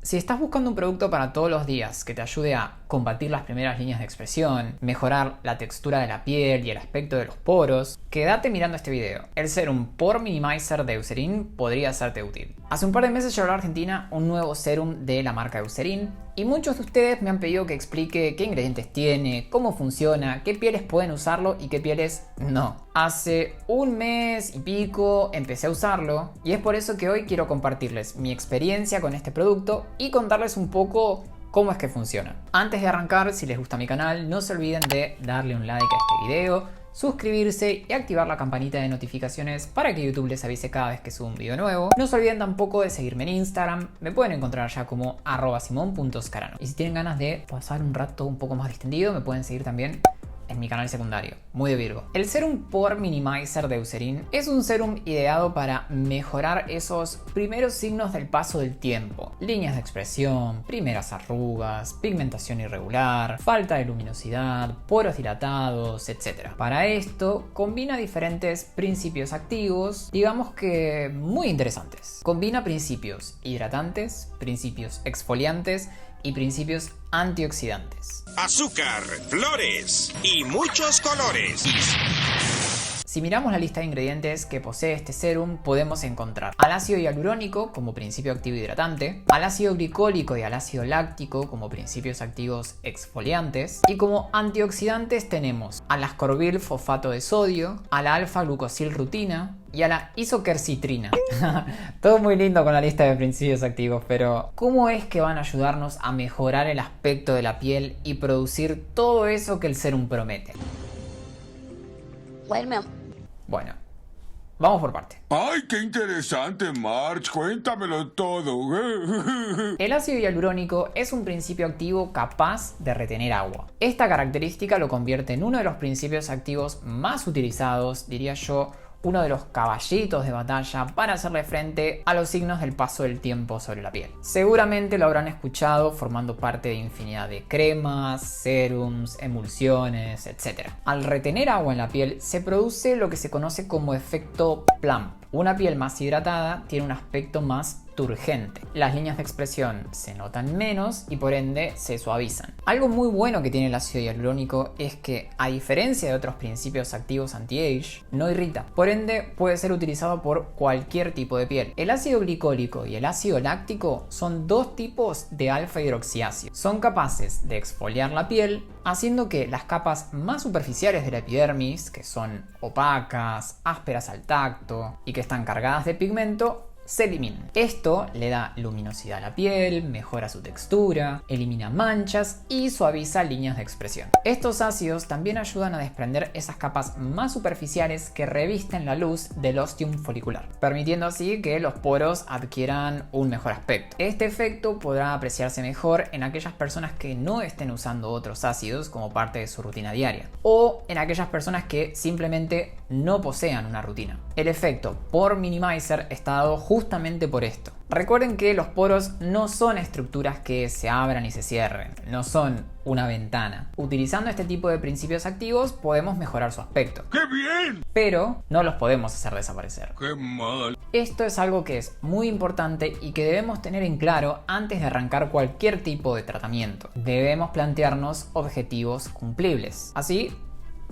Si estás buscando un producto para todos los días que te ayude a combatir las primeras líneas de expresión, mejorar la textura de la piel y el aspecto de los poros, quédate mirando este video. El Serum Pore Minimizer de Eucerin podría serte útil. Hace un par de meses llegó a la Argentina un nuevo serum de la marca Eucerin y muchos de ustedes me han pedido que explique qué ingredientes tiene, cómo funciona, qué pieles pueden usarlo y qué pieles no. Hace un mes y pico empecé a usarlo y es por eso que hoy quiero compartirles mi experiencia con este producto y contarles un poco cómo es que funciona. Antes de arrancar, si les gusta mi canal, no se olviden de darle un like a este video, suscribirse y activar la campanita de notificaciones para que YouTube les avise cada vez que subo un video nuevo. No se olviden tampoco de seguirme en Instagram, me pueden encontrar ya como @simon.scarano. Y si tienen ganas de pasar un rato un poco más distendido, me pueden seguir también en mi canal secundario, muy de Virgo. El Serum Pore Minimizer de Eucerin es un serum ideado para mejorar esos primeros signos del paso del tiempo. Líneas de expresión, primeras arrugas, pigmentación irregular, falta de luminosidad, poros dilatados, etc. Para esto, combina diferentes principios activos, digamos que muy interesantes. Combina principios hidratantes, principios exfoliantes y principios antioxidantes. Azúcar, flores y muchos colores. Si miramos la lista de ingredientes que posee este serum, podemos encontrar al ácido hialurónico como principio activo hidratante, al ácido glicólico y al ácido láctico como principios activos exfoliantes, y como antioxidantes tenemos al ascorbil fosfato de sodio, a la alfa-glucosil rutina y a la isoquercitrina. Todo muy lindo con la lista de principios activos, pero ¿cómo es que van a ayudarnos a mejorar el aspecto de la piel y producir todo eso que el serum promete? Bueno, vamos por parte. ¡Ay, qué interesante, Marge! Cuéntamelo todo. El ácido hialurónico es un principio activo capaz de retener agua. Esta característica lo convierte en uno de los principios activos más utilizados, diría yo, uno de los caballitos de batalla para hacerle frente a los signos del paso del tiempo sobre la piel. Seguramente lo habrán escuchado formando parte de infinidad de cremas, serums, emulsiones, etc. Al retener agua en la piel se produce lo que se conoce como efecto plump. Una piel más hidratada tiene un aspecto más turgente. Las líneas de expresión se notan menos y por ende se suavizan. Algo muy bueno que tiene el ácido hialurónico es que, a diferencia de otros principios activos anti-age, no irrita. Por ende puede ser utilizado por cualquier tipo de piel. El ácido glicólico y el ácido láctico son dos tipos de alfa hidroxiácido. Son capaces de exfoliar la piel, haciendo que las capas más superficiales de la epidermis, que son opacas, ásperas al tacto y que están cargadas de pigmento, se eliminen. Esto le da luminosidad a la piel, mejora su textura, elimina manchas y suaviza líneas de expresión. Estos ácidos también ayudan a desprender esas capas más superficiales que revisten la luz del ostium folicular, permitiendo así que los poros adquieran un mejor aspecto. Este efecto podrá apreciarse mejor en aquellas personas que no estén usando otros ácidos como parte de su rutina diaria, o en aquellas personas que simplemente no posean una rutina. El efecto Pore Minimizer está dado justamente por esto. Recuerden que los poros no son estructuras que se abran y se cierren, no son una ventana. Utilizando este tipo de principios activos podemos mejorar su aspecto. ¡Qué bien! Pero no los podemos hacer desaparecer. ¡Qué mal! Esto es algo que es muy importante y que debemos tener en claro antes de arrancar cualquier tipo de tratamiento. Debemos plantearnos objetivos cumplibles. Así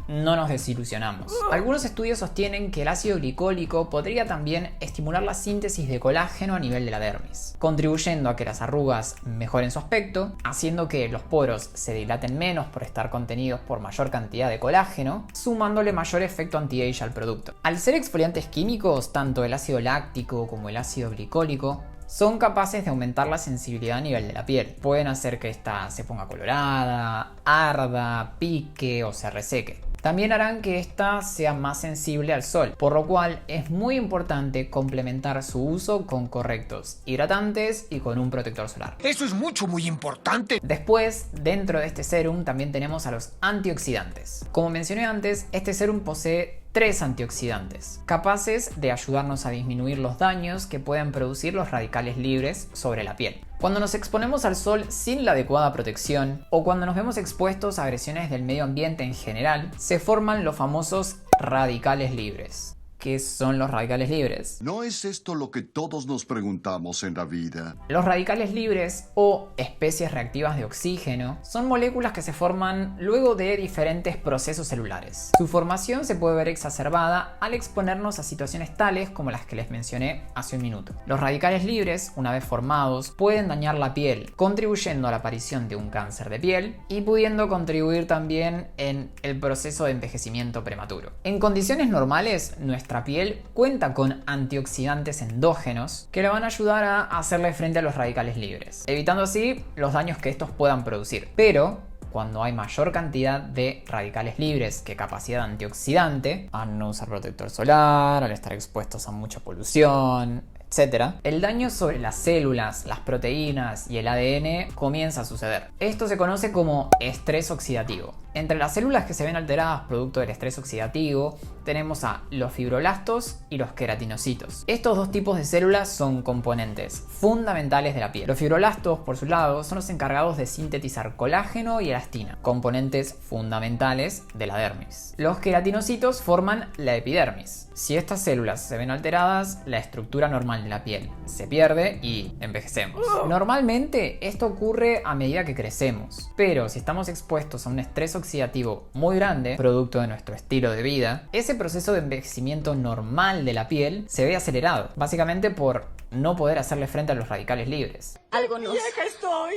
no nos desilusionamos. Algunos estudios sostienen que el ácido glicólico podría también estimular la síntesis de colágeno a nivel de la dermis, contribuyendo a que las arrugas mejoren su aspecto, haciendo que los poros se dilaten menos por estar contenidos por mayor cantidad de colágeno, sumándole mayor efecto anti-age al producto. Al ser exfoliantes químicos, tanto el ácido láctico como el ácido glicólico son capaces de aumentar la sensibilidad a nivel de la piel. Pueden hacer que ésta se ponga colorada, arda, pique o se reseque. También harán que ésta sea más sensible al sol, por lo cual es muy importante complementar su uso con correctos hidratantes y con un protector solar. Eso es muy importante. Después, dentro de este serum también tenemos a los antioxidantes. Como mencioné antes, este serum posee 3 antioxidantes, capaces de ayudarnos a disminuir los daños que pueden producir los radicales libres sobre la piel. Cuando nos exponemos al sol sin la adecuada protección o cuando nos vemos expuestos a agresiones del medio ambiente en general, se forman los famosos radicales libres. ¿qué son los radicales libres? ¿No es esto lo que todos nos preguntamos en la vida? Los radicales libres o especies reactivas de oxígeno son moléculas que se forman luego de diferentes procesos celulares. Su formación se puede ver exacerbada al exponernos a situaciones tales como las que les mencioné hace un minuto. Los radicales libres, una vez formados, pueden dañar la piel, contribuyendo a la aparición de un cáncer de piel y pudiendo contribuir también en el proceso de envejecimiento prematuro. En condiciones normales, nuestra piel cuenta con antioxidantes endógenos que le van a ayudar a hacerle frente a los radicales libres, evitando así los daños que estos puedan producir. Pero cuando hay mayor cantidad de radicales libres que capacidad antioxidante, al no usar protector solar, al estar expuestos a mucha polución, etc., el daño sobre las células, las proteínas y el ADN comienza a suceder. Esto se conoce como estrés oxidativo. Entre las células que se ven alteradas producto del estrés oxidativo tenemos a los fibroblastos y los queratinocitos. Estos dos tipos de células son componentes fundamentales de la piel. Los fibroblastos, por su lado, son los encargados de sintetizar colágeno y elastina, componentes fundamentales de la dermis. Los queratinocitos forman la epidermis. Si estas células se ven alteradas, la estructura normal de la piel se pierde y envejecemos. Normalmente esto ocurre a medida que crecemos, pero si estamos expuestos a un estrés oxidativo muy grande, producto de nuestro estilo de vida, ese proceso de envejecimiento normal de la piel se ve acelerado, básicamente por no poder hacerle frente a los radicales libres. Algo no. ¡Vieja estoy!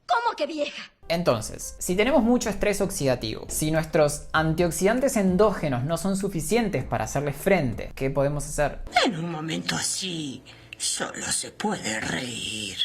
¿Cómo que vieja? Entonces, si tenemos mucho estrés oxidativo, si nuestros antioxidantes endógenos no son suficientes para hacerle frente, ¿qué podemos hacer? En un momento así, solo se puede reír.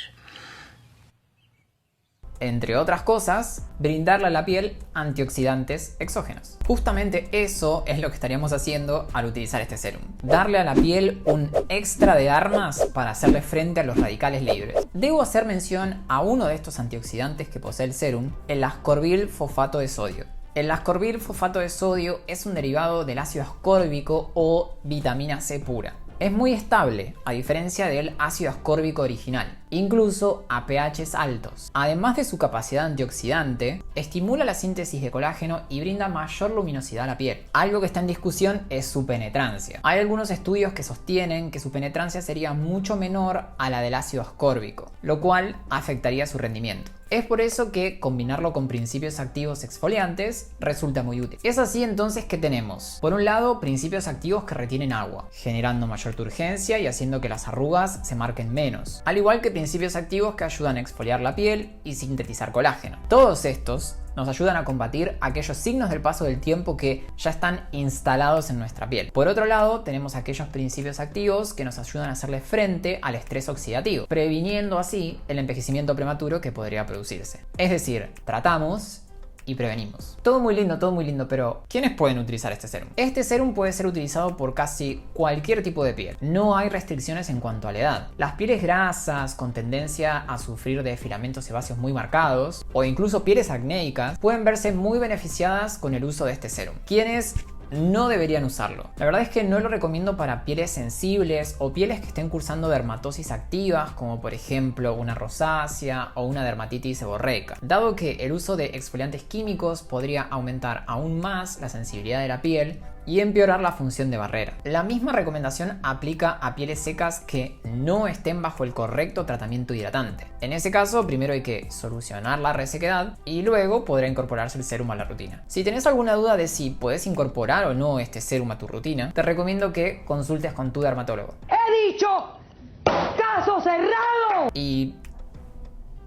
Entre otras cosas, brindarle a la piel antioxidantes exógenos. Justamente eso es lo que estaríamos haciendo al utilizar este serum. Darle a la piel un extra de armas para hacerle frente a los radicales libres. Debo hacer mención a uno de estos antioxidantes que posee el serum, el ascorbil fosfato de sodio. El ascorbil fosfato de sodio es un derivado del ácido ascórbico o vitamina C pura. Es muy estable, a diferencia del ácido ascórbico original, incluso a pHs altos. Además de su capacidad antioxidante, estimula la síntesis de colágeno y brinda mayor luminosidad a la piel. Algo que está en discusión es su penetrancia. Hay algunos estudios que sostienen que su penetrancia sería mucho menor a la del ácido ascórbico, lo cual afectaría su rendimiento. Es por eso que combinarlo con principios activos exfoliantes resulta muy útil. Es así entonces que tenemos, por un lado, principios activos que retienen agua, generando mayor turgencia y haciendo que las arrugas se marquen menos, al igual que principios activos que ayudan a exfoliar la piel y sintetizar colágeno. Todos estos nos ayudan a combatir aquellos signos del paso del tiempo que ya están instalados en nuestra piel. Por otro lado, tenemos aquellos principios activos que nos ayudan a hacerle frente al estrés oxidativo, previniendo así el envejecimiento prematuro que podría producirse. Es decir, tratamos y prevenimos. Todo muy lindo, pero ¿quiénes pueden utilizar este serum? Este serum puede ser utilizado por casi cualquier tipo de piel. No hay restricciones en cuanto a la edad. Las pieles grasas, con tendencia a sufrir de filamentos sebáceos muy marcados, o incluso pieles acnéicas, pueden verse muy beneficiadas con el uso de este serum. ¿Quiénes no deberían usarlo? La verdad es que no lo recomiendo para pieles sensibles o pieles que estén cursando dermatosis activas, como por ejemplo una rosácea o una dermatitis seborreica, dado que el uso de exfoliantes químicos podría aumentar aún más la sensibilidad de la piel y empeorar la función de barrera. La misma recomendación aplica a pieles secas que no estén bajo el correcto tratamiento hidratante. En ese caso, primero hay que solucionar la resequedad y luego podrá incorporarse el serum a la rutina. Si tenés alguna duda de si puedes incorporar o no este serum a tu rutina, te recomiendo que consultes con tu dermatólogo. ¡He dicho! ¡Caso cerrado! Y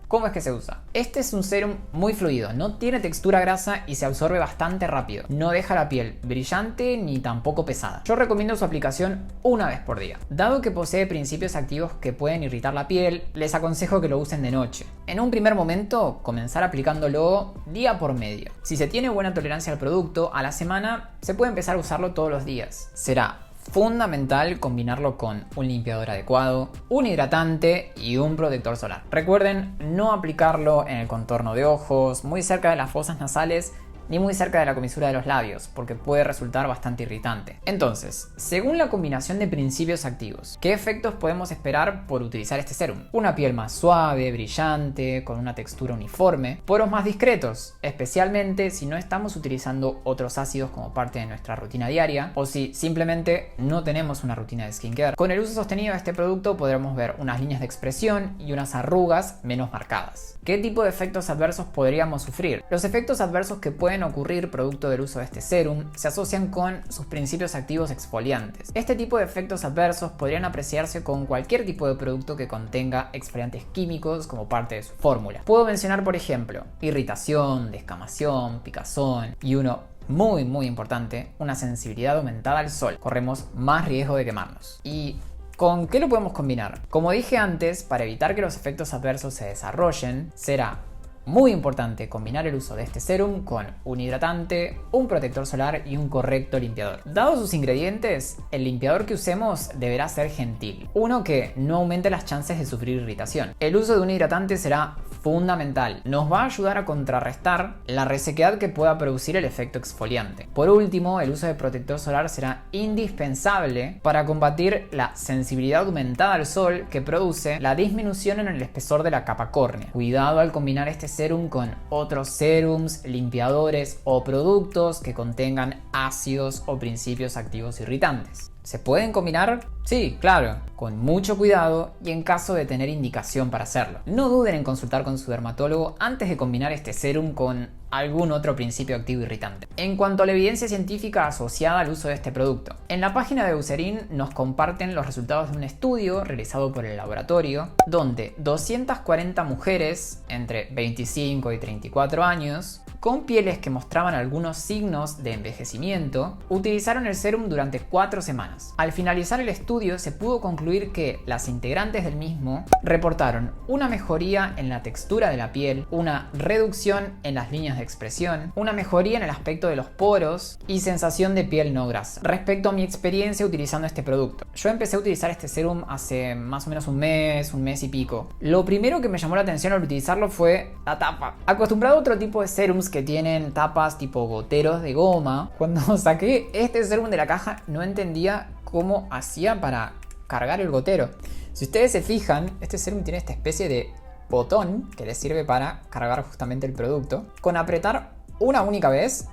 ¿cómo es que se usa? Este es un serum muy fluido, no tiene textura grasa y se absorbe bastante rápido. No deja la piel brillante ni tampoco pesada. Yo recomiendo su aplicación una vez por día. Dado que posee principios activos que pueden irritar la piel, les aconsejo que lo usen de noche. En un primer momento, comenzar aplicándolo día por medio. Si se tiene buena tolerancia al producto, a la semana se puede empezar a usarlo todos los días. Será fundamental combinarlo con un limpiador adecuado, un hidratante y un protector solar. Recuerden no aplicarlo en el contorno de ojos, muy cerca de las fosas nasales ni muy cerca de la comisura de los labios, porque puede resultar bastante irritante. Entonces, según la combinación de principios activos, ¿qué efectos podemos esperar por utilizar este serum? Una piel más suave, brillante, con una textura uniforme, poros más discretos, especialmente si no estamos utilizando otros ácidos como parte de nuestra rutina diaria o si simplemente no tenemos una rutina de skincare. Con el uso sostenido de este producto podremos ver unas líneas de expresión y unas arrugas menos marcadas. ¿Qué tipo de efectos adversos podríamos sufrir? Los efectos adversos que pueden ocurrir producto del uso de este serum se asocian con sus principios activos exfoliantes. Este tipo de efectos adversos podrían apreciarse con cualquier tipo de producto que contenga exfoliantes químicos como parte de su fórmula. Puedo mencionar, por ejemplo, irritación, descamación, picazón y uno muy importante, una sensibilidad aumentada al sol. Corremos más riesgo de quemarnos. ¿Y con qué lo podemos combinar? Como dije antes, para evitar que los efectos adversos se desarrollen, será muy importante combinar el uso de este serum con un hidratante, un protector solar y un correcto limpiador. Dados sus ingredientes, el limpiador que usemos deberá ser gentil, uno que no aumente las chances de sufrir irritación. El uso de un hidratante será fundamental, nos va a ayudar a contrarrestar la resequedad que pueda producir el efecto exfoliante. Por último, el uso de protector solar será indispensable para combatir la sensibilidad aumentada al sol que produce la disminución en el espesor de la capa córnea. Cuidado al combinar este serum con otros serums, limpiadores o productos que contengan ácidos o principios activos irritantes. ¿Se pueden combinar? Sí, claro, con mucho cuidado y en caso de tener indicación para hacerlo. No duden en consultar con su dermatólogo antes de combinar este serum con algún otro principio activo irritante. En cuanto a la evidencia científica asociada al uso de este producto, en la página de Eucerin nos comparten los resultados de un estudio realizado por el laboratorio, donde 240 mujeres entre 25 y 34 años con pieles que mostraban algunos signos de envejecimiento, utilizaron el serum durante 4 semanas. Al finalizar el estudio se pudo concluir que las integrantes del mismo reportaron una mejoría en la textura de la piel, una reducción en las líneas de expresión, una mejoría en el aspecto de los poros y sensación de piel no grasa. Respecto a mi experiencia utilizando este producto, yo empecé a utilizar este serum hace más o menos un mes y pico. Lo primero que me llamó la atención al utilizarlo fue la tapa. Acostumbrado a otro tipo de serums que tienen tapas tipo goteros de goma, cuando saqué este serum de la caja no entendía cómo hacía para cargar el gotero. Si ustedes se fijan, este serum tiene esta especie de botón que le sirve para cargar justamente el producto. Con apretar una única vez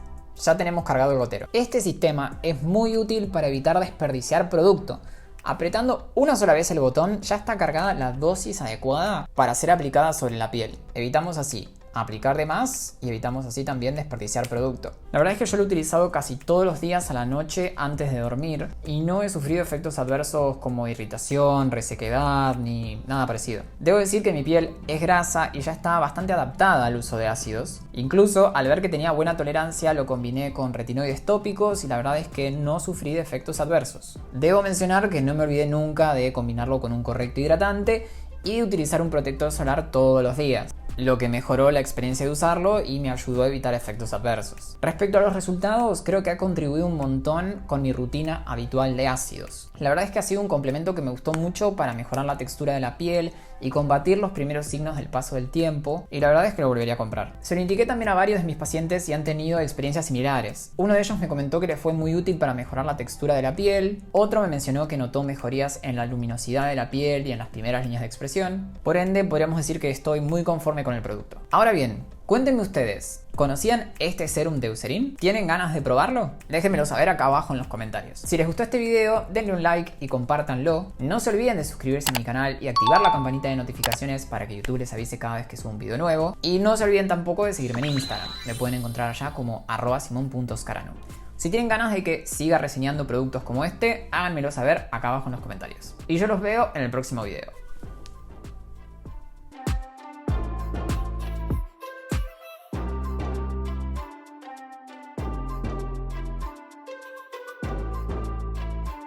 ya tenemos cargado el gotero. Este sistema es muy útil para evitar desperdiciar producto. Apretando una sola vez el botón ya está cargada la dosis adecuada para ser aplicada sobre la piel. Evitamos así aplicar de más y evitamos así también desperdiciar producto. La verdad es que yo lo he utilizado casi todos los días a la noche antes de dormir y no he sufrido efectos adversos como irritación, resequedad ni nada parecido. Debo decir que mi piel es grasa y ya está bastante adaptada al uso de ácidos. Incluso al ver que tenía buena tolerancia lo combiné con retinoides tópicos y la verdad es que no sufrí de efectos adversos. Debo mencionar que no me olvidé nunca de combinarlo con un correcto hidratante y de utilizar un protector solar todos los días, lo que mejoró la experiencia de usarlo y me ayudó a evitar efectos adversos. Respecto a los resultados, creo que ha contribuido un montón con mi rutina habitual de ácidos. La verdad es que ha sido un complemento que me gustó mucho para mejorar la textura de la piel y combatir los primeros signos del paso del tiempo, y la verdad es que lo volvería a comprar. Se lo indiqué también a varios de mis pacientes y han tenido experiencias similares. Uno de ellos me comentó que le fue muy útil para mejorar la textura de la piel, otro me mencionó que notó mejorías en la luminosidad de la piel y en las primeras líneas de expresión. Por ende, podríamos decir que estoy muy conforme con el producto. Ahora bien, cuéntenme ustedes, ¿conocían este serum de Eucerin? ¿Tienen ganas de probarlo? Déjenmelo saber acá abajo en los comentarios. Si les gustó este video, denle un like y compártanlo. No se olviden de suscribirse a mi canal y activar la campanita de notificaciones para que YouTube les avise cada vez que subo un video nuevo. Y no se olviden tampoco de seguirme en Instagram. Me pueden encontrar allá como @simon.scarano. Si tienen ganas de que siga reseñando productos como este, háganmelo saber acá abajo en los comentarios. Y yo los veo en el próximo video.